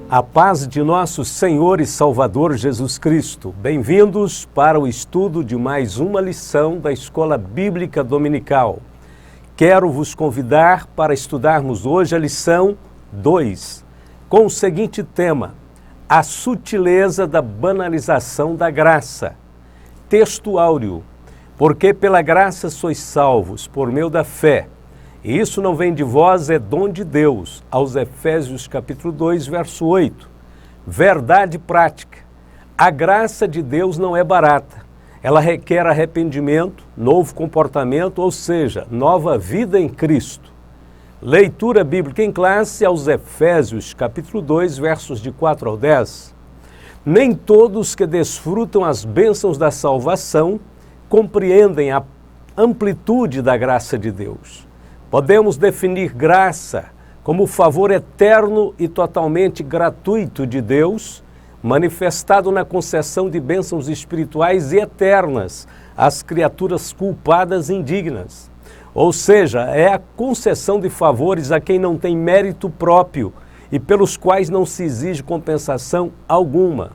A paz de nosso Senhor e Salvador Jesus Cristo. Bem-vindos para o estudo de mais uma lição da Escola Bíblica Dominical. Quero vos convidar para estudarmos hoje a lição 2, com o seguinte tema: a sutileza da banalização da graça. Texto áureo: porque pela graça sois salvos, por meio da fé. E isso não vem de vós, é dom de Deus, aos Efésios capítulo 2, verso 8. Verdade prática. A graça de Deus não é barata. Ela requer arrependimento, novo comportamento, ou seja, nova vida em Cristo. Leitura bíblica em classe aos Efésios capítulo 2, versos de 4 ao 10. Nem todos que desfrutam as bênçãos da salvação compreendem a amplitude da graça de Deus. Podemos definir graça como o favor eterno e totalmente gratuito de Deus, manifestado na concessão de bênçãos espirituais e eternas às criaturas culpadas e indignas. Ou seja, é a concessão de favores a quem não tem mérito próprio e pelos quais não se exige compensação alguma.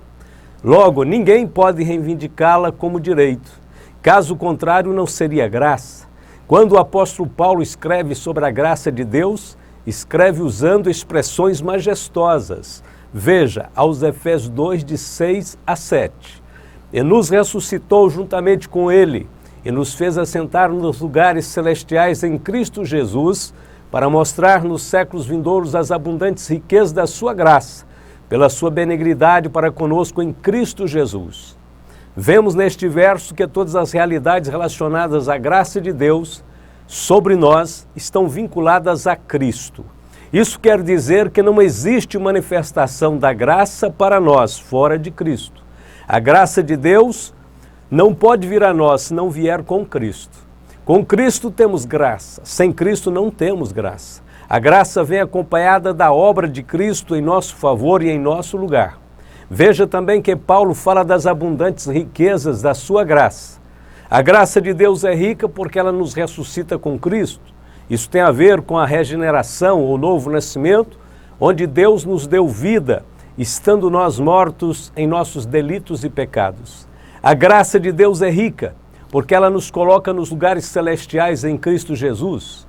Logo, ninguém pode reivindicá-la como direito. Caso contrário, não seria graça. Quando o apóstolo Paulo escreve sobre a graça de Deus, escreve usando expressões majestosas. Veja, aos Efésios 2, de 6 a 7. E nos ressuscitou juntamente com ele, e nos fez assentar nos lugares celestiais em Cristo Jesus, para mostrar nos séculos vindouros as abundantes riquezas da sua graça, pela sua benignidade para conosco em Cristo Jesus. Vemos neste verso que todas as realidades relacionadas à graça de Deus sobre nós estão vinculadas a Cristo. Isso quer dizer que não existe manifestação da graça para nós fora de Cristo. A graça de Deus não pode vir a nós se não vier com Cristo. Com Cristo temos graça, sem Cristo não temos graça. A graça vem acompanhada da obra de Cristo em nosso favor e em nosso lugar. Veja também que Paulo fala das abundantes riquezas da sua graça. A graça de Deus é rica porque ela nos ressuscita com Cristo. Isso tem a ver com a regeneração, o novo nascimento, onde Deus nos deu vida, estando nós mortos em nossos delitos e pecados. A graça de Deus é rica porque ela nos coloca nos lugares celestiais em Cristo Jesus.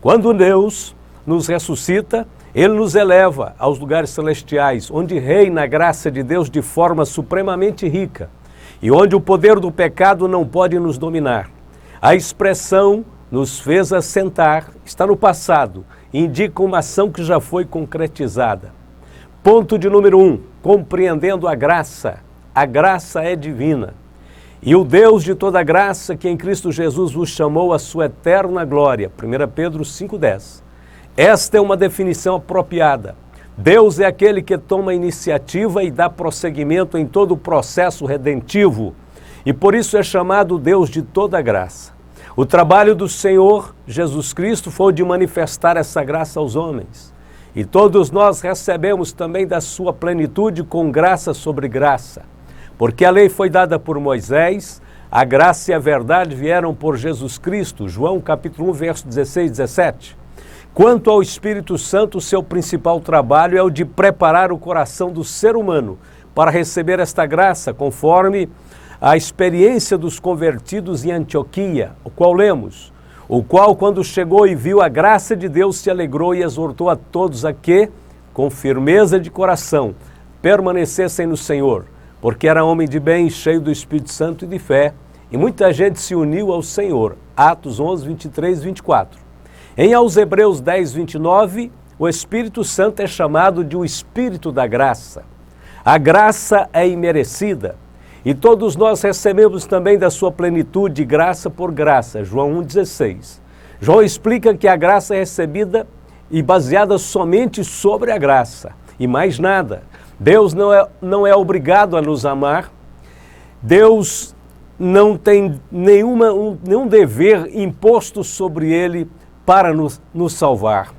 Quando Deus nos ressuscita, Ele nos eleva aos lugares celestiais, onde reina a graça de Deus de forma supremamente rica e onde o poder do pecado não pode nos dominar. A expressão nos fez assentar está no passado e indica uma ação que já foi concretizada. Ponto de número 1, compreendendo a graça. A graça é divina. E o Deus de toda graça, que em Cristo Jesus vos chamou à sua eterna glória. 1 Pedro 5,10. Esta é uma definição apropriada. Deus é aquele que toma a iniciativa e dá prosseguimento em todo o processo redentivo, e por isso é chamado Deus de toda graça. O trabalho do Senhor Jesus Cristo foi de manifestar essa graça aos homens, e todos nós recebemos também da sua plenitude com graça sobre graça, porque a lei foi dada por Moisés, a graça e a verdade vieram por Jesus Cristo. João capítulo 1, verso 16 e 17. Quanto ao Espírito Santo, seu principal trabalho é o de preparar o coração do ser humano para receber esta graça, conforme a experiência dos convertidos em Antioquia, o qual lemos, o qual, quando chegou e viu a graça de Deus, se alegrou e exortou a todos a que, com firmeza de coração, permanecessem no Senhor, porque era homem de bem, cheio do Espírito Santo e de fé, e muita gente se uniu ao Senhor. Atos 11, 23 e 24. Aos Hebreus 10, 29, o Espírito Santo é chamado de o Espírito da graça. A graça é imerecida e todos nós recebemos também da sua plenitude graça por graça. João 1,16. João explica que a graça é recebida e baseada somente sobre a graça e mais nada. Deus não é obrigado a nos amar. Deus não tem nenhum dever imposto sobre Ele para nos salvar.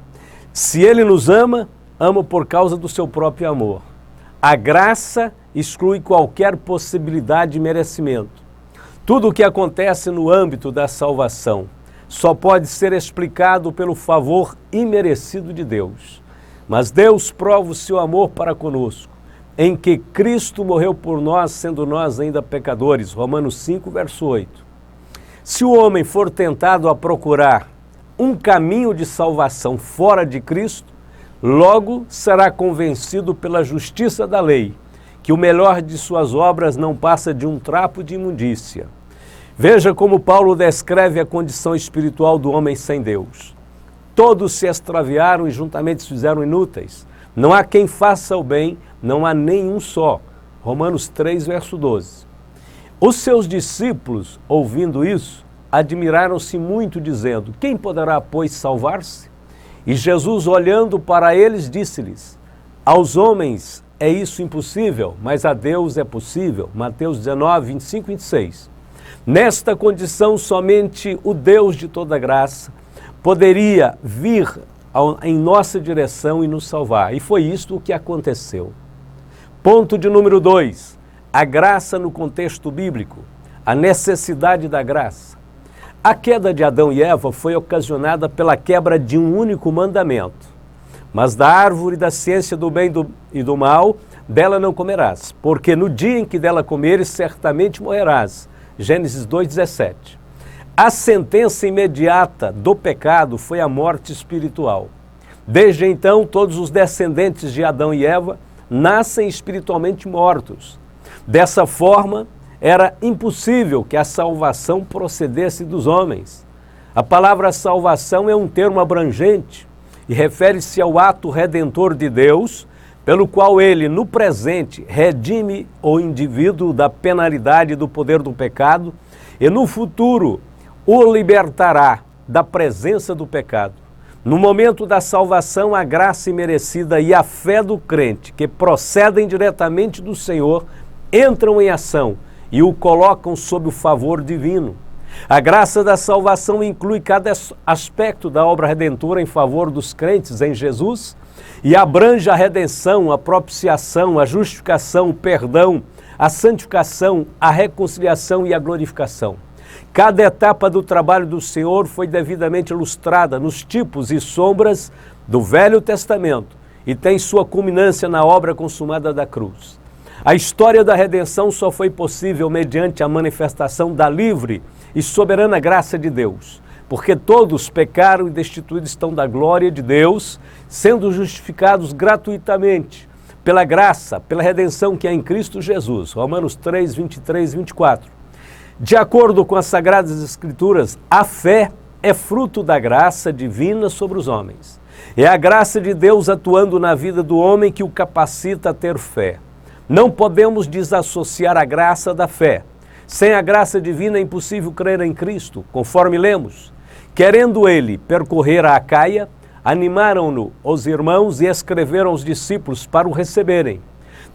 Se Ele nos ama, ama por causa do seu próprio amor. A graça exclui qualquer possibilidade de merecimento. Tudo o que acontece no âmbito da salvação só pode ser explicado pelo favor imerecido de Deus. Mas Deus prova o seu amor para conosco, em que Cristo morreu por nós, sendo nós ainda pecadores. Romanos 5, verso 8. Se o homem for tentado a procurar um caminho de salvação fora de Cristo, logo será convencido pela justiça da lei, que o melhor de suas obras não passa de um trapo de imundícia. Veja como Paulo descreve a condição espiritual do homem sem Deus. Todos se extraviaram e juntamente se fizeram inúteis. Não há quem faça o bem, não há nenhum só. Romanos 3, verso 12. Os seus discípulos, ouvindo isso, admiraram-se muito, dizendo: quem poderá, pois, salvar-se? E Jesus, olhando para eles, disse-lhes: aos homens é isso impossível, mas a Deus é possível. Mateus 19, 25 e 26. Nesta condição, somente o Deus de toda graça poderia vir em nossa direção e nos salvar. E foi isto o que aconteceu. Ponto de número 2. A graça no contexto bíblico. A necessidade da graça. A queda de Adão e Eva foi ocasionada pela quebra de um único mandamento. Mas da árvore da ciência do bem e do mal, dela não comerás, porque no dia em que dela comeres, certamente morrerás. Gênesis 2,17. A sentença imediata do pecado foi a morte espiritual. Desde então, todos os descendentes de Adão e Eva nascem espiritualmente mortos. Dessa forma, era impossível que a salvação procedesse dos homens. A palavra salvação é um termo abrangente e refere-se ao ato redentor de Deus, pelo qual ele, no presente, redime o indivíduo da penalidade do poder do pecado e, no futuro, o libertará da presença do pecado. No momento da salvação, a graça imerecida e a fé do crente, que procedem diretamente do Senhor, entram em ação e o colocam sob o favor divino. A graça da salvação inclui cada aspecto da obra redentora em favor dos crentes em Jesus e abrange a redenção, a propiciação, a justificação, o perdão, a santificação, a reconciliação e a glorificação. Cada etapa do trabalho do Senhor foi devidamente ilustrada nos tipos e sombras do Velho Testamento e tem sua culminância na obra consumada da cruz. A história da redenção só foi possível mediante a manifestação da livre e soberana graça de Deus, porque todos pecaram e destituídos estão da glória de Deus, sendo justificados gratuitamente pela graça, pela redenção que há em Cristo Jesus. Romanos 3, 23 e 24. De acordo com as Sagradas Escrituras, a fé é fruto da graça divina sobre os homens. É a graça de Deus atuando na vida do homem que o capacita a ter fé. Não podemos desassociar a graça da fé. Sem a graça divina é impossível crer em Cristo, conforme lemos. Querendo ele percorrer a Acaia, animaram-no os irmãos e escreveram aos discípulos para o receberem.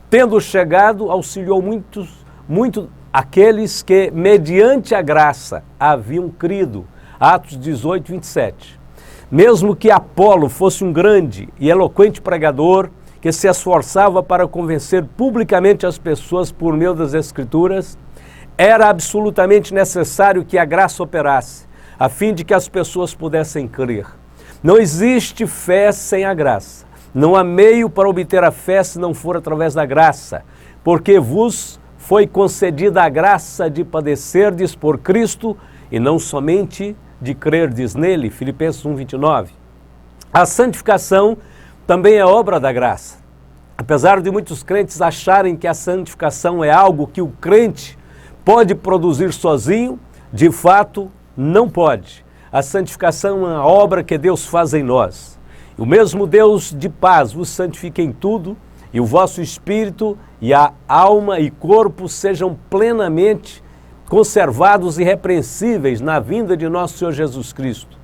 Tendo chegado, auxiliou muito aqueles que, mediante a graça, haviam crido. Atos 18, 27. Mesmo que Apolo fosse um grande e eloquente pregador, que se esforçava para convencer publicamente as pessoas por meio das Escrituras, era absolutamente necessário que a graça operasse, a fim de que as pessoas pudessem crer. Não existe fé sem a graça. Não há meio para obter a fé se não for através da graça, porque vos foi concedida a graça de padecerdes por Cristo e não somente de crerdes nele. Filipenses 1, 29. A santificação também é obra da graça. Apesar de muitos crentes acharem que a santificação é algo que o crente pode produzir sozinho, de fato, não pode. A santificação é uma obra que Deus faz em nós. O mesmo Deus de paz vos santifique em tudo, e o vosso espírito e a alma e corpo sejam plenamente conservados e irrepreensíveis na vinda de nosso Senhor Jesus Cristo.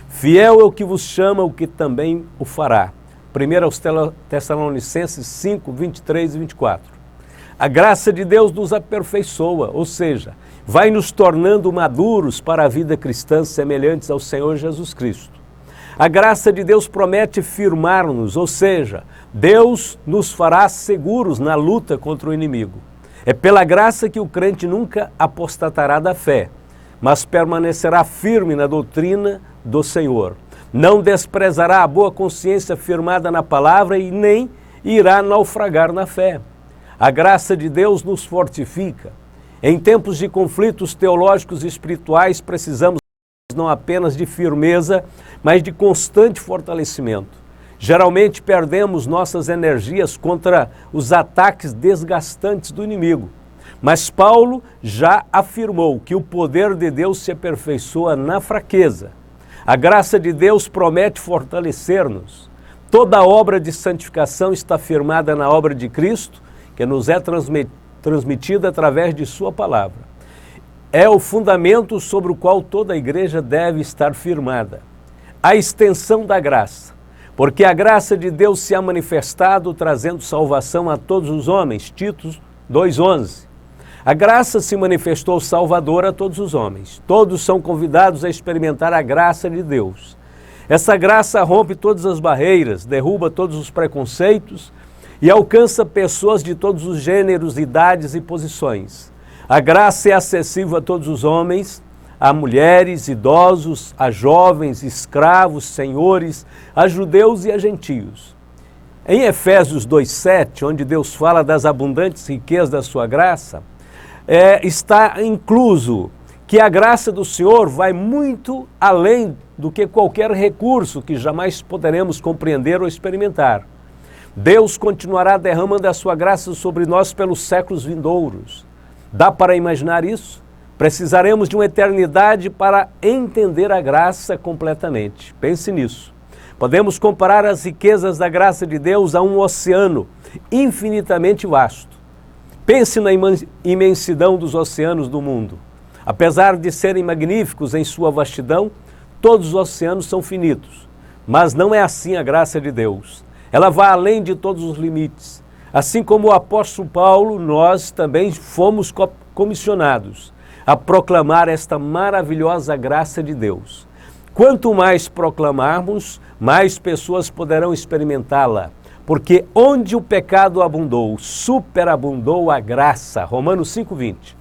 Fiel é o que vos chama, o que também o fará. 1 aos Tessalonicenses 5, 23 e 24. A graça de Deus nos aperfeiçoa, ou seja, vai nos tornando maduros para a vida cristã semelhantes ao Senhor Jesus Cristo. A graça de Deus promete firmar-nos, ou seja, Deus nos fará seguros na luta contra o inimigo. É pela graça que o crente nunca apostatará da fé, mas permanecerá firme na doutrina do Senhor. não desprezará a boa consciência firmada na palavra e nem irá naufragar na fé. A graça de Deus nos fortifica. Em tempos de conflitos teológicos e espirituais, precisamos não apenas de firmeza, mas de constante fortalecimento. Geralmente perdemos nossas energias contra os ataques desgastantes do inimigo. Mas Paulo já afirmou que o poder de Deus se aperfeiçoa na fraqueza. A graça de Deus promete fortalecer-nos. Toda a obra de santificação está firmada na obra de Cristo, que nos é transmitida através de sua palavra. É o fundamento sobre o qual toda a igreja deve estar firmada. A extensão da graça, porque a graça de Deus se há manifestado trazendo salvação a todos os homens, Tito 2,11. A graça se manifestou salvadora a todos os homens. Todos são convidados a experimentar a graça de Deus. Essa graça rompe todas as barreiras, derruba todos os preconceitos e alcança pessoas de todos os gêneros, idades e posições. A graça é acessível a todos os homens, a mulheres, idosos, a jovens, escravos, senhores, a judeus e a gentios. Em Efésios 2,7, onde Deus fala das abundantes riquezas da sua graça, está incluso que a graça do Senhor vai muito além do que qualquer recurso que jamais poderemos compreender ou experimentar. Deus continuará derramando a sua graça sobre nós pelos séculos vindouros. Dá para imaginar isso? Precisaremos de uma eternidade para entender a graça completamente. Pense nisso. Podemos comparar as riquezas da graça de Deus a um oceano infinitamente vasto. Pense na imensidão dos oceanos do mundo. Apesar de serem magníficos em sua vastidão, todos os oceanos são finitos. Mas não é assim a graça de Deus. Ela vai além de todos os limites. Assim como o apóstolo Paulo, nós também fomos comissionados a proclamar esta maravilhosa graça de Deus. Quanto mais proclamarmos, mais pessoas poderão experimentá-la. Porque onde o pecado abundou, superabundou a graça. Romanos 5,20.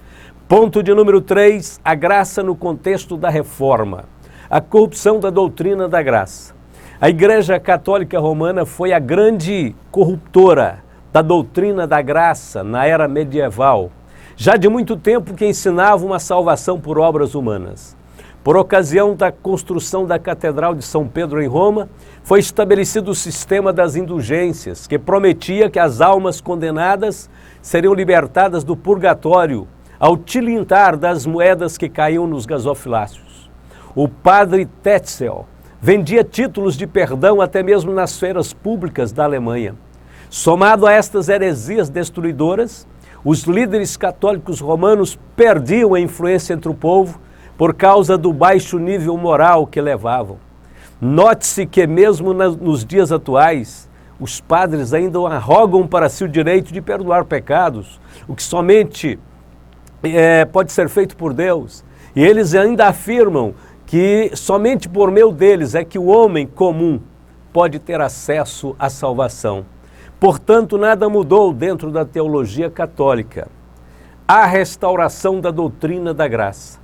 Ponto de número 3, a graça no contexto da reforma. A corrupção da doutrina da graça. A Igreja Católica Romana foi a grande corruptora da doutrina da graça na era medieval. Já de muito tempo que ensinava uma salvação por obras humanas. Por ocasião da construção da Catedral de São Pedro em Roma, foi estabelecido o sistema das indulgências, que prometia que as almas condenadas seriam libertadas do purgatório ao tilintar das moedas que caíam nos gasofiláceos. O padre Tetzel vendia títulos de perdão até mesmo nas feiras públicas da Alemanha. Somado a estas heresias destruidoras, os líderes católicos romanos perdiam a influência entre o povo por causa do baixo nível moral que levavam. Note-se que mesmo nos dias atuais, os padres ainda arrogam para si o direito de perdoar pecados, o que somente pode ser feito por Deus. E eles ainda afirmam que somente por meio deles é que o homem comum pode ter acesso à salvação. Portanto, nada mudou dentro da teologia católica. A restauração da doutrina da graça.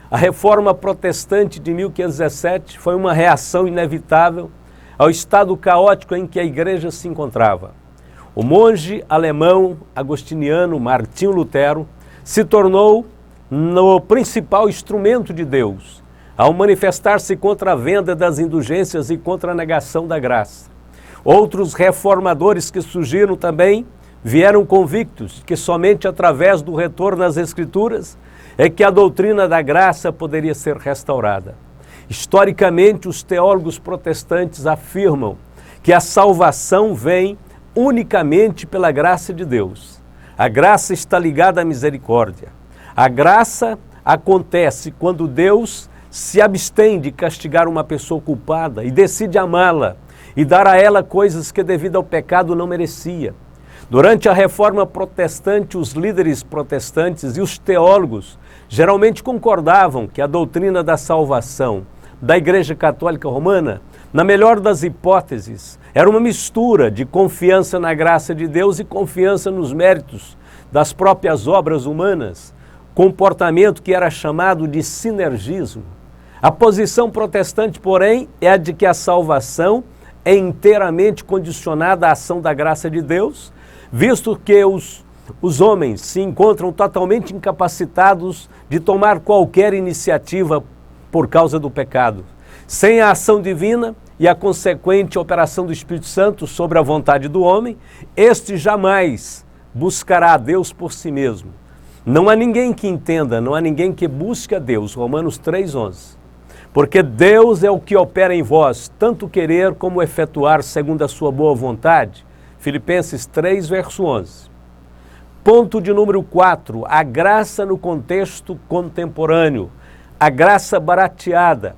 A reforma protestante de 1517 foi uma reação inevitável ao estado caótico em que a igreja se encontrava. O monge alemão agostiniano Martinho Lutero se tornou o principal instrumento de Deus, ao manifestar-se contra a venda das indulgências e contra a negação da graça. Outros reformadores que surgiram também vieram convictos que somente através do retorno às Escrituras é que a doutrina da graça poderia ser restaurada. Historicamente, os teólogos protestantes afirmam que a salvação vem unicamente pela graça de Deus. A graça está ligada à misericórdia. A graça acontece quando Deus se abstém de castigar uma pessoa culpada e decide amá-la e dar a ela coisas que devido ao pecado não merecia. Durante a reforma protestante, os líderes protestantes e os teólogos geralmente concordavam que a doutrina da salvação da Igreja Católica Romana, na melhor das hipóteses, era uma mistura de confiança na graça de Deus e confiança nos méritos das próprias obras humanas, comportamento que era chamado de sinergismo. A posição protestante, porém, é a de que a salvação é inteiramente condicionada à ação da graça de Deus, visto que os homens se encontram totalmente incapacitados de tomar qualquer iniciativa por causa do pecado. Sem a ação divina e a consequente operação do Espírito Santo sobre a vontade do homem, este jamais buscará a Deus por si mesmo. Não há ninguém que entenda, não há ninguém que busque a Deus. Romanos 3,11. Porque Deus é o que opera em vós, tanto querer como efetuar segundo a sua boa vontade. Filipenses 3, verso 11. Ponto de número 4, a graça no contexto contemporâneo. A graça barateada,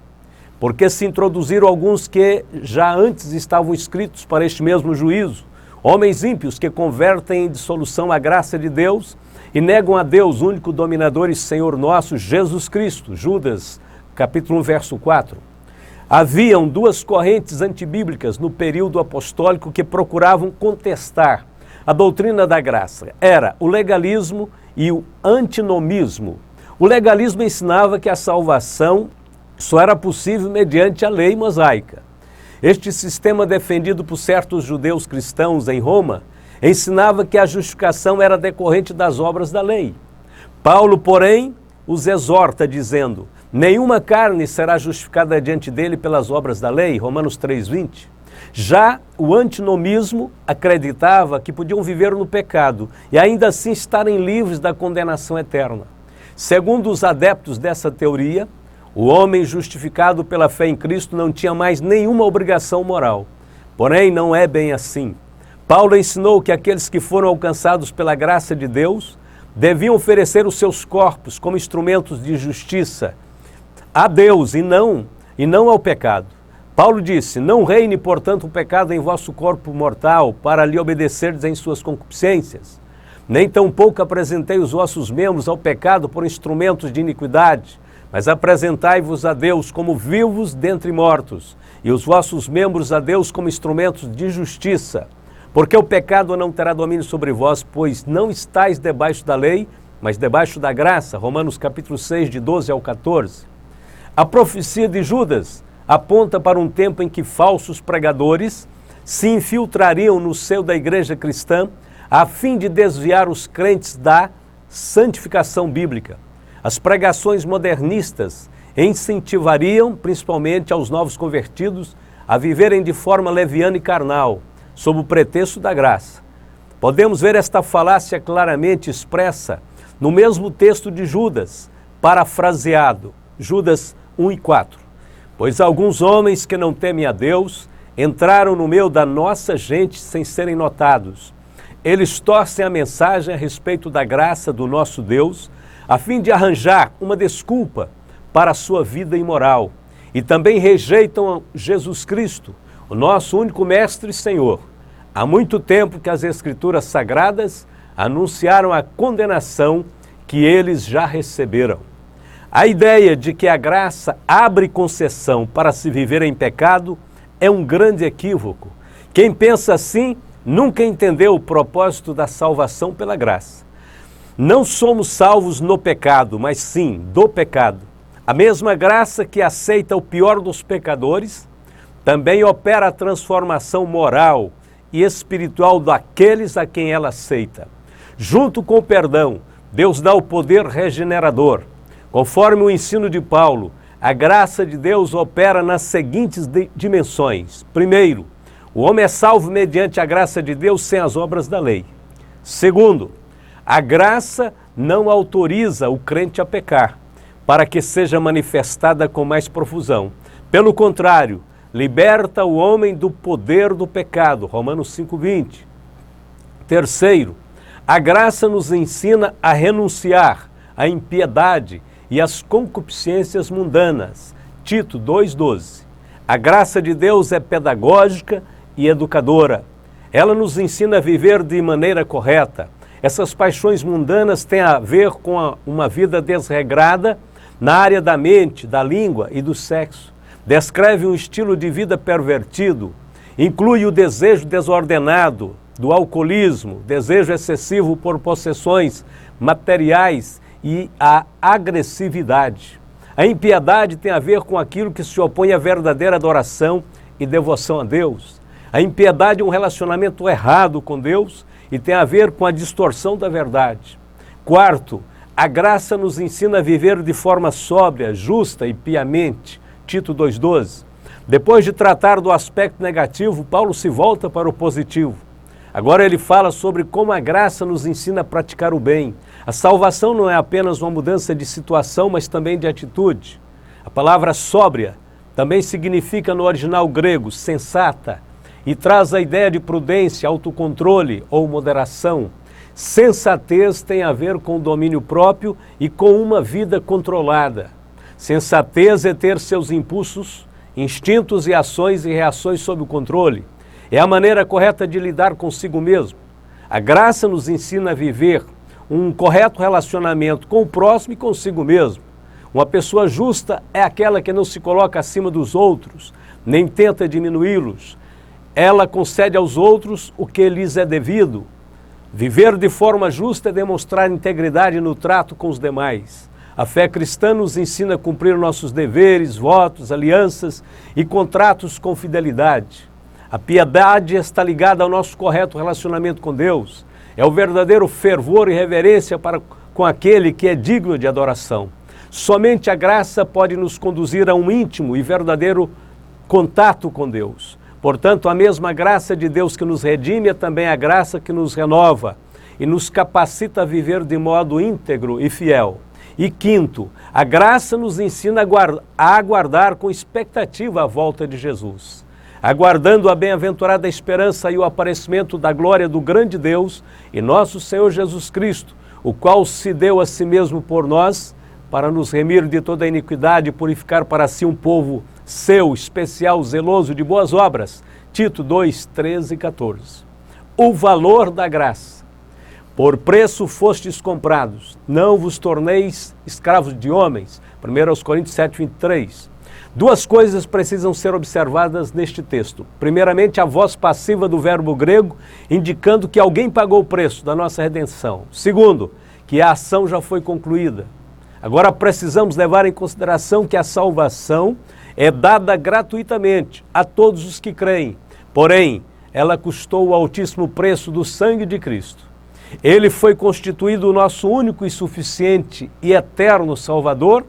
porque se introduziram alguns que já antes estavam inscritos para este mesmo juízo. Homens ímpios que convertem em dissolução a graça de Deus e negam a Deus, único dominador e Senhor nosso, Jesus Cristo. Judas, capítulo 1, verso 4. Haviam duas correntes antibíblicas no período apostólico que procuravam contestar a doutrina da graça. Era o legalismo e o antinomismo. O legalismo ensinava que a salvação só era possível mediante a lei mosaica. Este sistema, defendido por certos judeus cristãos em Roma, ensinava que a justificação era decorrente das obras da lei. Paulo, porém, os exorta dizendo: nenhuma carne será justificada diante dele pelas obras da lei, Romanos 3,20. Já o antinomismo acreditava que podiam viver no pecado e ainda assim estarem livres da condenação eterna. Segundo os adeptos dessa teoria, o homem justificado pela fé em Cristo não tinha mais nenhuma obrigação moral. Porém, não é bem assim. Paulo ensinou que aqueles que foram alcançados pela graça de Deus deviam oferecer os seus corpos como instrumentos de justiça a Deus e não ao pecado. Paulo disse: não reine, portanto, o pecado em vosso corpo mortal, para lhe obedecerdes em suas concupiscências. Nem tampouco apresentei os vossos membros ao pecado por instrumentos de iniquidade, mas apresentai-vos a Deus como vivos dentre mortos, e os vossos membros a Deus como instrumentos de justiça. Porque o pecado não terá domínio sobre vós, pois não estáis debaixo da lei, mas debaixo da graça. Romanos capítulo 6, de 12 ao 14. A profecia de Judas aponta para um tempo em que falsos pregadores se infiltrariam no seio da igreja cristã a fim de desviar os crentes da santificação bíblica. As pregações modernistas incentivariam, principalmente aos novos convertidos, a viverem de forma leviana e carnal, sob o pretexto da graça. Podemos ver esta falácia claramente expressa no mesmo texto de Judas, parafraseado, Judas 1 e 4. Pois alguns homens que não temem a Deus entraram no meio da nossa gente sem serem notados. Eles torcem a mensagem a respeito da graça do nosso Deus, a fim de arranjar uma desculpa para a sua vida imoral. E também rejeitam Jesus Cristo, o nosso único Mestre e Senhor. Há muito tempo que as Escrituras Sagradas anunciaram a condenação que eles já receberam. A ideia de que a graça abre concessão para se viver em pecado é um grande equívoco. Quem pensa assim nunca entendeu o propósito da salvação pela graça. Não somos salvos no pecado, mas sim do pecado. A mesma graça que aceita o pior dos pecadores também opera a transformação moral e espiritual daqueles a quem ela aceita. Junto com o perdão, Deus dá o poder regenerador. Conforme o ensino de Paulo, a graça de Deus opera nas seguintes dimensões. Primeiro, o homem é salvo mediante a graça de Deus sem as obras da lei. Segundo, a graça não autoriza o crente a pecar, para que seja manifestada com mais profusão. Pelo contrário, liberta o homem do poder do pecado. Romanos 5:20. Terceiro, a graça nos ensina a renunciar à impiedade e às concupiscências mundanas. Tito 2:12. A graça de Deus é pedagógica e educadora. Ela nos ensina a viver de maneira correta. Essas paixões mundanas têm a ver com uma vida desregrada na área da mente, da língua e do sexo. Descreve um estilo de vida pervertido. Inclui o desejo desordenado do alcoolismo, desejo excessivo por possessões materiais e a agressividade. A impiedade tem a ver com aquilo que se opõe à verdadeira adoração e devoção a Deus. A impiedade é um relacionamento errado com Deus e tem a ver com a distorção da verdade. Quarto, a graça nos ensina a viver de forma sóbria, justa e piamente. Tito 2,12. Depois de tratar do aspecto negativo, Paulo se volta para o positivo. Agora ele fala sobre como a graça nos ensina a praticar o bem. A salvação não é apenas uma mudança de situação, mas também de atitude. A palavra sóbria também significa no original grego sensata e traz a ideia de prudência, autocontrole ou moderação. Sensatez tem a ver com o domínio próprio e com uma vida controlada. Sensatez é ter seus impulsos, instintos e ações e reações sob o controle. É a maneira correta de lidar consigo mesmo. A graça nos ensina a viver um correto relacionamento com o próximo e consigo mesmo. Uma pessoa justa é aquela que não se coloca acima dos outros, nem tenta diminuí-los. Ela concede aos outros o que lhes é devido. Viver de forma justa é demonstrar integridade no trato com os demais. A fé cristã nos ensina a cumprir nossos deveres, votos, alianças e contratos com fidelidade. A piedade está ligada ao nosso correto relacionamento com Deus. É o verdadeiro fervor e reverência para com aquele que é digno de adoração. Somente a graça pode nos conduzir a um íntimo e verdadeiro contato com Deus. Portanto, a mesma graça de Deus que nos redime é também a graça que nos renova e nos capacita a viver de modo íntegro e fiel. E quinto, a graça nos ensina a aguardar com expectativa a volta de Jesus. Aguardando a bem-aventurada esperança e o aparecimento da glória do grande Deus e nosso Senhor Jesus Cristo, o qual se deu a si mesmo por nós, para nos remir de toda a iniquidade e purificar para si um povo seu, especial, zeloso de boas obras. Tito 2, 13 e 14. O valor da graça. Por preço fostes comprados, não vos torneis escravos de homens. 1 Coríntios 7, 23. Duas coisas precisam ser observadas neste texto. Primeiramente, a voz passiva do verbo grego, indicando que alguém pagou o preço da nossa redenção. Segundo, que a ação já foi concluída. Agora precisamos levar em consideração que a salvação é dada gratuitamente a todos os que creem. Porém, ela custou o altíssimo preço do sangue de Cristo. Ele foi constituído o nosso único e suficiente e eterno Salvador,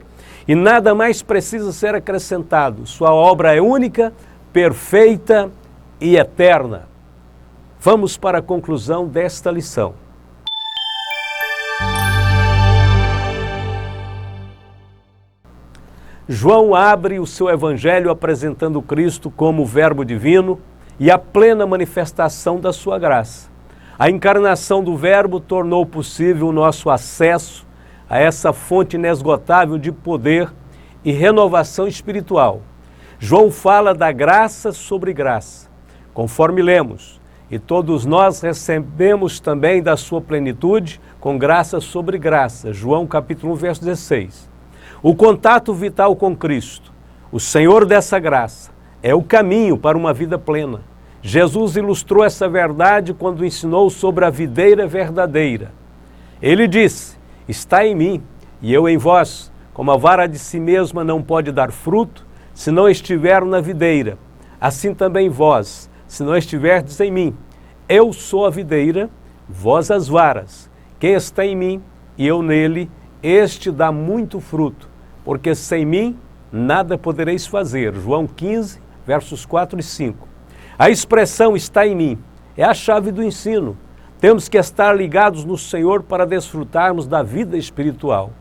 e nada mais precisa ser acrescentado. Sua obra é única, perfeita e eterna. Vamos para a conclusão desta lição. João abre o seu evangelho apresentando Cristo como o Verbo divino e a plena manifestação da sua graça. A encarnação do Verbo tornou possível o nosso acesso a essa fonte inesgotável de poder e renovação espiritual. João fala da graça sobre graça, conforme lemos, e todos nós recebemos também da sua plenitude com graça sobre graça. João capítulo 1, verso 16. O contato vital com Cristo, o Senhor dessa graça, é o caminho para uma vida plena. Jesus ilustrou essa verdade quando ensinou sobre a videira verdadeira. Ele disse: está em mim e eu em vós, como a vara de si mesma não pode dar fruto, se não estiver na videira. Assim também vós, se não estiverdes em mim. Eu sou a videira, vós as varas. Quem está em mim e eu nele, este dá muito fruto, porque sem mim nada podereis fazer. João 15, versos 4 e 5. A expressão está em mim é a chave do ensino. Temos que estar ligados no Senhor para desfrutarmos da vida espiritual.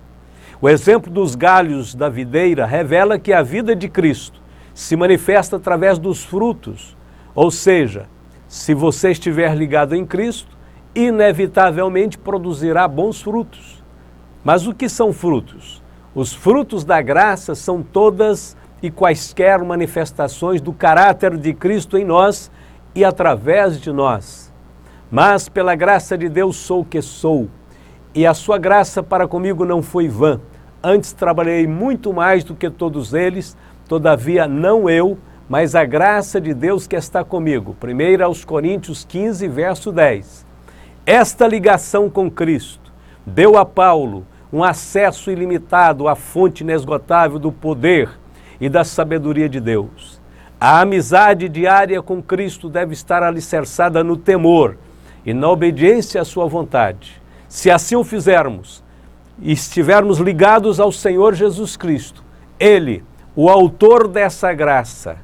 O exemplo dos galhos da videira revela que a vida de Cristo se manifesta através dos frutos. Ou seja, se você estiver ligado em Cristo, inevitavelmente produzirá bons frutos. Mas o que são frutos? Os frutos da graça são todas e quaisquer manifestações do caráter de Cristo em nós e através de nós. Mas pela graça de Deus sou o que sou, e a sua graça para comigo não foi vã. Antes trabalhei muito mais do que todos eles, todavia não eu, mas a graça de Deus que está comigo. 1 Coríntios 15, verso 10. Esta ligação com Cristo deu a Paulo um acesso ilimitado à fonte inesgotável do poder e da sabedoria de Deus. A amizade diária com Cristo deve estar alicerçada no temor e na obediência à sua vontade. Se assim o fizermos e estivermos ligados ao Senhor Jesus Cristo, Ele, o autor dessa graça,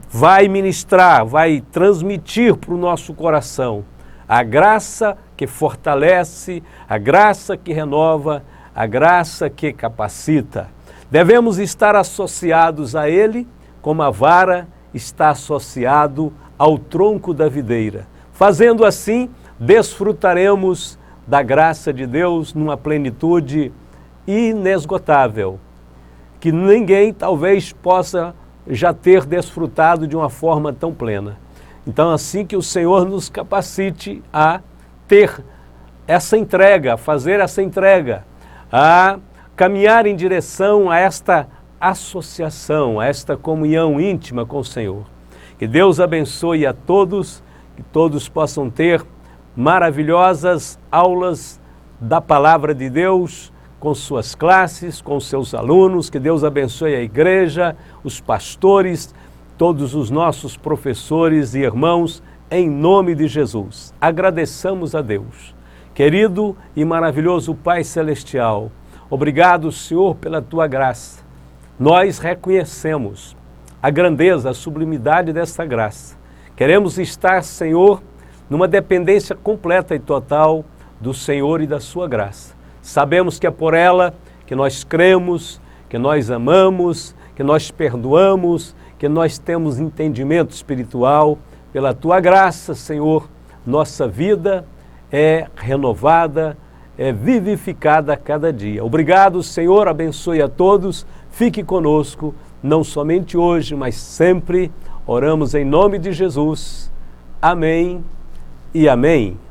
vai ministrar, vai transmitir para o nosso coração a graça que fortalece, a graça que renova, a graça que capacita. Devemos estar associados a Ele como a vara está associado ao tronco da videira. Fazendo assim, desfrutaremos da graça de Deus numa plenitude inesgotável, que ninguém talvez possa já ter desfrutado de uma forma tão plena. Então, assim que o Senhor nos capacite a ter essa entrega, a fazer essa entrega, a caminhar em direção a esta associação, a esta comunhão íntima com o Senhor. Que Deus abençoe a todos, que todos possam ter maravilhosas aulas da Palavra de Deus, com suas classes, com seus alunos. Que Deus abençoe a igreja, os pastores, todos os nossos professores e irmãos, em nome de Jesus. Agradeçamos a Deus. Querido e maravilhoso Pai Celestial, obrigado, Senhor, pela Tua graça. Nós reconhecemos a grandeza, a sublimidade desta graça. Queremos estar, Senhor, numa dependência completa e total do Senhor e da Sua graça. Sabemos que é por ela que nós cremos, que nós amamos, que nós perdoamos, que nós temos entendimento espiritual. Pela Tua graça, Senhor, nossa vida é renovada, é vivificada a cada dia. Obrigado, Senhor, abençoe a todos, fique conosco, não somente hoje, mas sempre. Oramos em nome de Jesus. Amém e amém.